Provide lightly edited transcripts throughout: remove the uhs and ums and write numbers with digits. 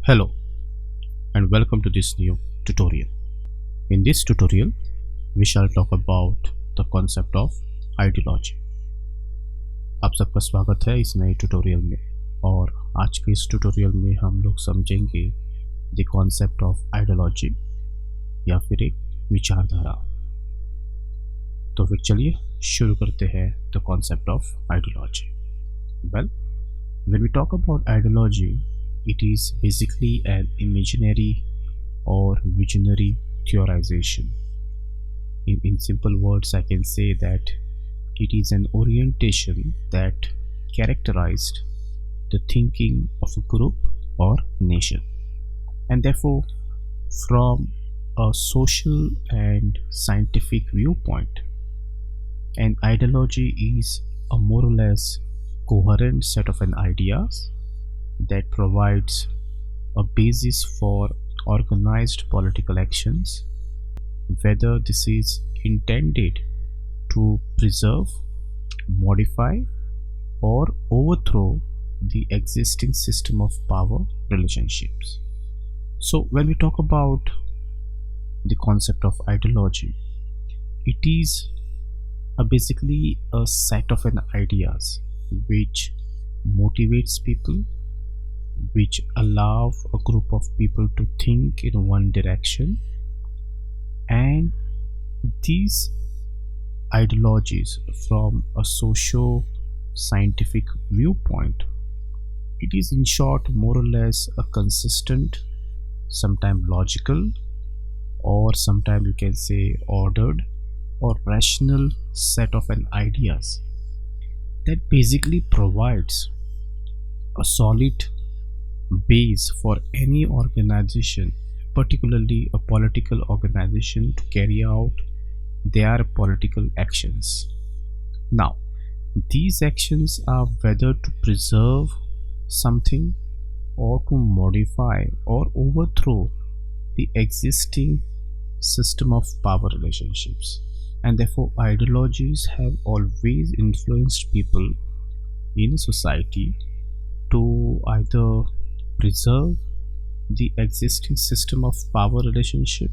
Hello and welcome to this new tutorial. In this tutorial, we shall talk about the concept of ideology. आप सबका स्वागत है इस नए ट्यूटोरियल में और आज के इस ट्यूटोरियल में हम लोग समझेंगे द कॉन्सेप्ट ऑफ आइडियोलॉजी या फिर एक विचारधारा। तो फिर चलिए शुरू करते हैं the concept of ideology. Well, when we talk about ideology, it is basically an imaginary or visionary theorization. In simple words, I can say that it is an orientation that characterized the thinking of a group or nation. And therefore, from a social and scientific viewpoint, an ideology is a more or less coherent set of ideas that provides a basis for organized political actions, whether this is intended to preserve, modify, or overthrow the existing system of power relationships. So when we talk about the concept of ideology, it is basically a set of ideas which motivates people, which allow a group of people to think in one direction, and these ideologies from a socio-scientific viewpoint, it is in short more or less a consistent, sometimes logical, or sometimes you can say ordered or rational set of ideas that basically provides a solid base for any organization, particularly a political organization, to carry out their political actions. Now, these actions are whether to preserve something or to modify or overthrow the existing system of power relationships. And therefore, ideologies have always influenced people in society to either preserve the existing system of power relationship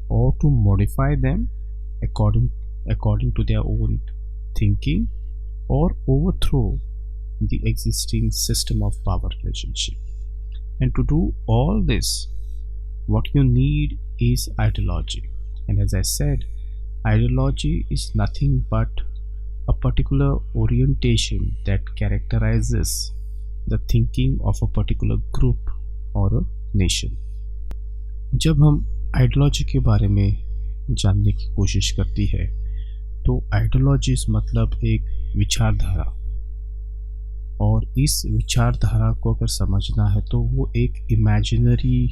or to modify them according to their own thinking, or overthrow the existing system of power relationship. And to do all this, what you need is ideology. And as I said, ideology is nothing but a particular orientation that characterizes the thinking of a particular group or a nation. जब हम ideology के बारे में जानने की कोशिश करती है तो आइडियोलॉजीज मतलब एक विचारधारा, और इस विचारधारा को अगर समझना है तो वो एक इमेजिनरी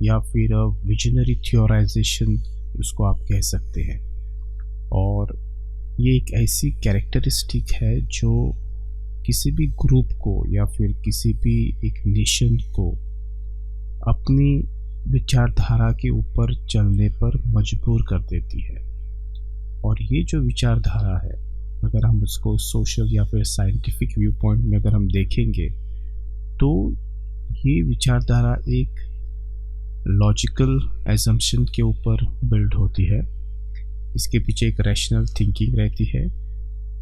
या फिर विजनरी थियोराइजेशन उसको आप कह सकते हैं। और ये एक ऐसी कैरेक्टरिस्टिक है जो किसी भी ग्रुप को या फिर किसी भी एक नेशन को अपनी विचारधारा के ऊपर चलने पर मजबूर कर देती है। और ये जो विचारधारा है, अगर हम उसको सोशल या फिर साइंटिफिक व्यू पॉइंट में अगर हम देखेंगे तो ये विचारधारा एक लॉजिकल एजम्पशन के ऊपर बिल्ड होती है। इसके पीछे एक रैशनल थिंकिंग रहती है,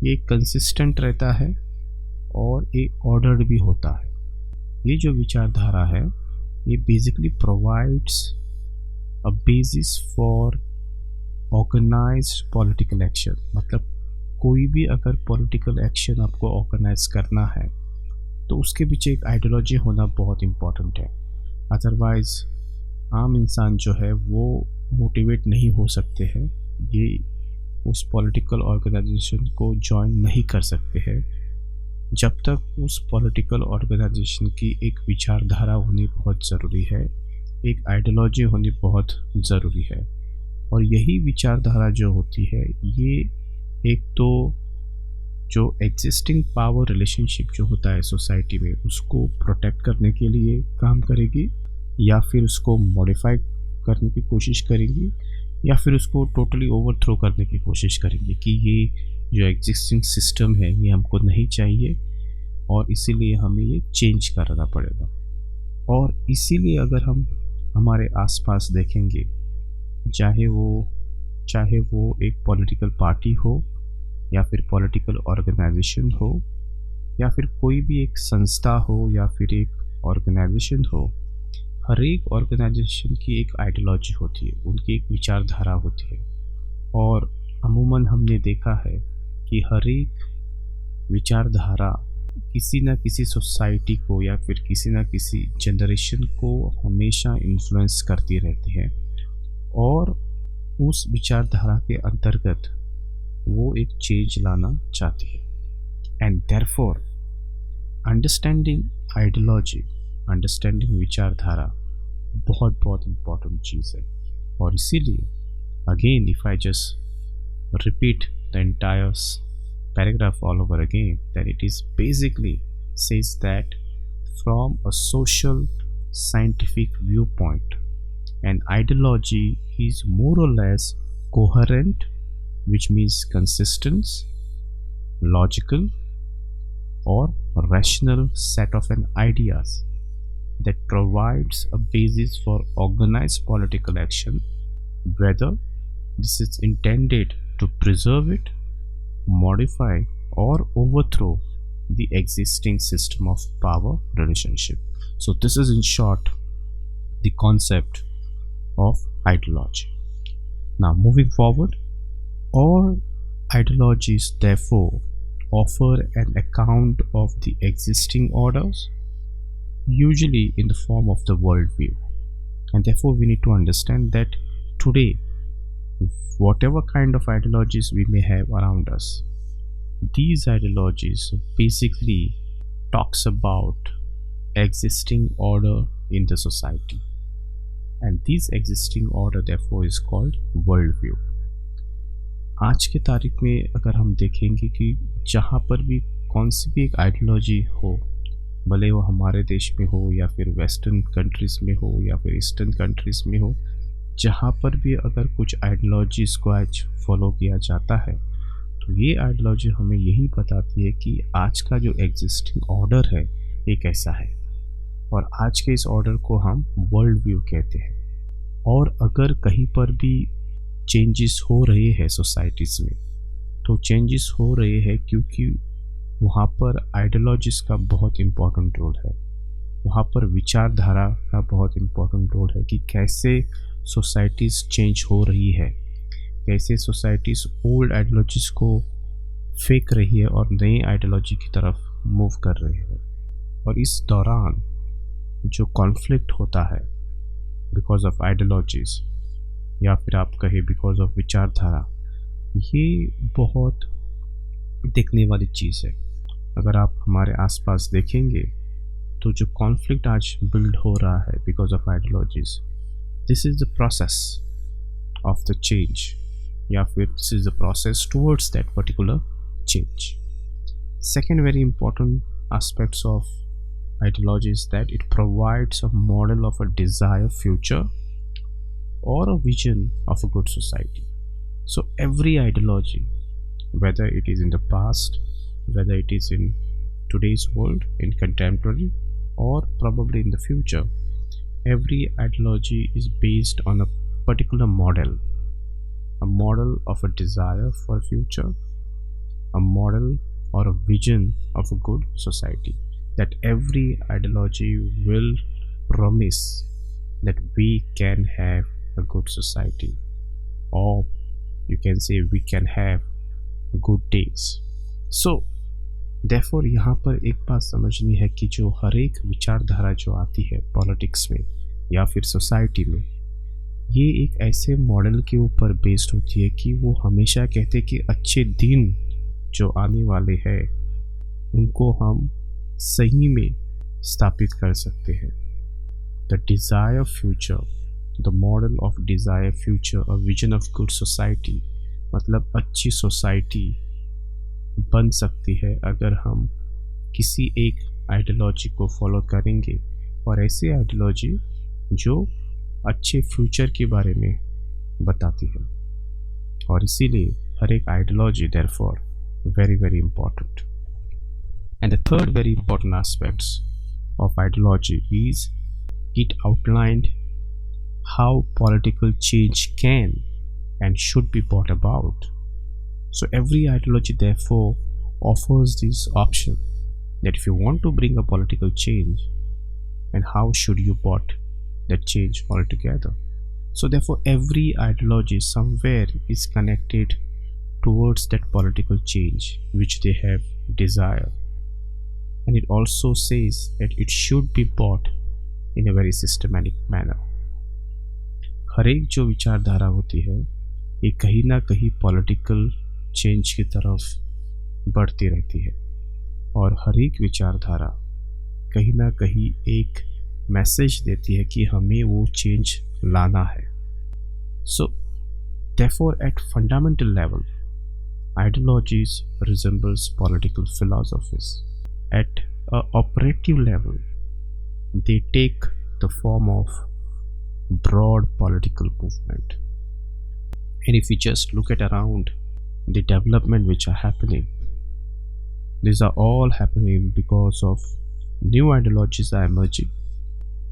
ये कंसिस्टेंट रहता है और एक ऑर्डर्ड भी होता है। ये जो विचारधारा है ये basically provides a basis for organised political action. मतलब कोई भी अगर पॉलिटिकल एक्शन आपको ऑर्गेनाइज करना है तो उसके पीछे एक आइडियोलॉजी होना बहुत इम्पॉर्टेंट है। अदरवाइज आम इंसान जो है वो मोटिवेट नहीं हो सकते हैं, ये उस पॉलिटिकल ऑर्गेनाइजेशन को ज्वाइन नहीं कर सकते हैं जब तक उस पॉलिटिकल ऑर्गेनाइजेशन की एक विचारधारा होनी बहुत ज़रूरी है, एक आइडियोलॉजी होनी बहुत ज़रूरी है। और यही विचारधारा जो होती है ये एक तो जो एग्जिस्टिंग पावर रिलेशनशिप जो होता है सोसाइटी में उसको प्रोटेक्ट करने के लिए काम करेगी, या फिर उसको मॉडिफाई करने की कोशिश करेंगी, या फिर उसको टोटली ओवरथ्रो करने की कोशिश करेंगे कि ये जो एग्जिस्टिंग सिस्टम है ये हमको नहीं चाहिए और इसीलिए हमें ये चेंज करना पड़ेगा। और इसीलिए अगर हम हमारे आसपास देखेंगे, चाहे वो एक पॉलिटिकल पार्टी हो या फिर पॉलिटिकल ऑर्गेनाइजेशन हो या फिर कोई भी एक संस्था हो या फिर एक ऑर्गेनाइजेशन हो, हर एक ऑर्गेनाइजेशन की एक आइडियोलॉजी होती है, उनकी एक विचारधारा होती है। और अमूमन हमने देखा है कि हर एक विचारधारा किसी न किसी सोसाइटी को या फिर किसी न किसी जनरेशन को हमेशा इन्फ्लुएंस करती रहती है, और उस विचारधारा के अंतर्गत वो एक चेंज लाना चाहती है। And therefore understanding ideology, understanding विचारधारा बहुत बहुत इम्पोर्टेंट चीज़ है। और इसीलिए again if I just repeat the entire paragraph all over again, that it is basically says that from a social scientific viewpoint, an ideology is more or less coherent, which means consistent, logical or rational set of an ideas that provides a basis for organized political action, whether this is intended to preserve it, modify or overthrow the existing system of power relationship. So this is in short the concept of ideology. Now moving forward, all ideologies therefore offer an account of the existing orders, usually in the form of the worldview. And therefore we need to understand that today, whatever kind of ideologies we may have around us, these ideologies basically talks about existing order in the society, and this existing order therefore is called worldview. आज के तारीख में अगर हम देखेंगे कि जहाँ पर भी कौन सी भी एक आइडियोलॉजी हो, भले वो हमारे देश में हो या फिर वेस्टर्न कंट्रीज़ में हो या फिर ईस्टर्न कंट्रीज़ में हो, जहाँ पर भी अगर कुछ आइडियोलॉजीज़ को आज फॉलो किया जाता है, तो ये आइडियोलॉजी हमें यही बताती है कि आज का जो एग्जिस्टिंग ऑर्डर है ये कैसा है, और आज के इस ऑर्डर को हम वर्ल्ड व्यू कहते हैं। और अगर कहीं पर भी चेंजेस हो रहे हैं सोसाइटीज़ में, तो चेंजेस हो रहे हैं क्योंकि वहाँ पर आइडियोलॉजीज़ का बहुत इम्पोर्टेंट रोल है, वहाँ पर विचारधारा का बहुत इम्पोर्टेंट रोल है कि कैसे सोसाइटीज़ चेंज हो रही है, कैसे सोसाइटीज़ ओल्ड आइडियोलॉजीज़ को फेंक रही है और नई आइडियोलॉजी की तरफ मूव कर रही है। और इस दौरान जो कॉन्फ्लिक्ट होता है बिकॉज ऑफ आइडियोलॉजीज़ या फिर आप कहें बिकॉज ऑफ विचारधारा, ये बहुत देखने वाली चीज़ है। अगर आप हमारे आसपास देखेंगे तो जो कॉन्फ्लिक्ट आज बिल्ड हो रहा है because of ideologies, this is the process of the change, या फिर this is the process towards that particular change. Second very important aspects of ideology is that it provides a model of a desired future or a vision of a good society. So every ideology, whether it is in the past, whether it is in today's world, in contemporary, or probably in the future, every ideology is based on a particular model, a model of a desire for a future, a model or a vision of a good society. That every ideology will promise that we can have a good society, or you can say we can have good days. So therefore यहाँ पर एक बात समझनी है कि जो हर एक विचारधारा जो आती है पॉलिटिक्स में या फिर सोसाइटी में, ये एक ऐसे मॉडल के ऊपर बेस्ड होती है कि वो हमेशा कहते कि अच्छे दिन जो आने वाले हैं उनको हम सही में स्थापित कर सकते हैं। The desire future, the model of desire future, a vision of good society, मतलब अच्छी सोसाइटी बन सकती है अगर हम किसी एक आइडियोलॉजी को फॉलो करेंगे, और ऐसी आइडियोलॉजी जो अच्छे फ्यूचर के बारे में बताती है। और इसीलिए हर एक ideology therefore very very important. And the third very important aspects of ideology is it outlined how political change can and should be brought about. So every ideology therefore offers this option that if you want to bring a political change, and how should you brought that change altogether. So therefore every ideology somewhere is connected towards that political change which they have desire, and it also says that it should be brought in a very systematic manner. हर एक जो विचारधारा होती है ये कहीं ना कहीं political change की तरफ बढ़ती रहती है, और हर एक विचारधारा कहीं ना कहीं एक मैसेज देती है कि हमें वो चेंज लाना है. सो therefore at fundamental level ideologies resembles political philosophies. At a operative level they take the form of broad political movement. And if we just look at around the development which are happening, these are all happening because of new ideologies are emerging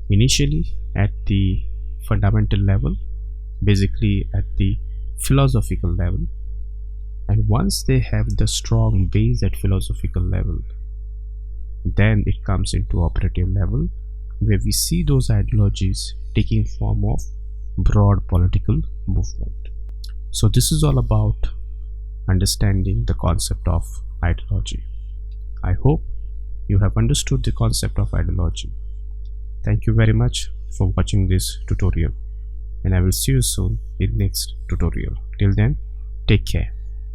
initially at the fundamental level, basically at the philosophical level, and once they have the strong base at philosophical level, then it comes into operative level where we see those ideologies taking form of broad political movement. So this is all about understanding the concept of ideology. I hope you have understood the concept of ideology. Thank you very much for watching this tutorial, and I will see you soon in next tutorial. Till then, take care.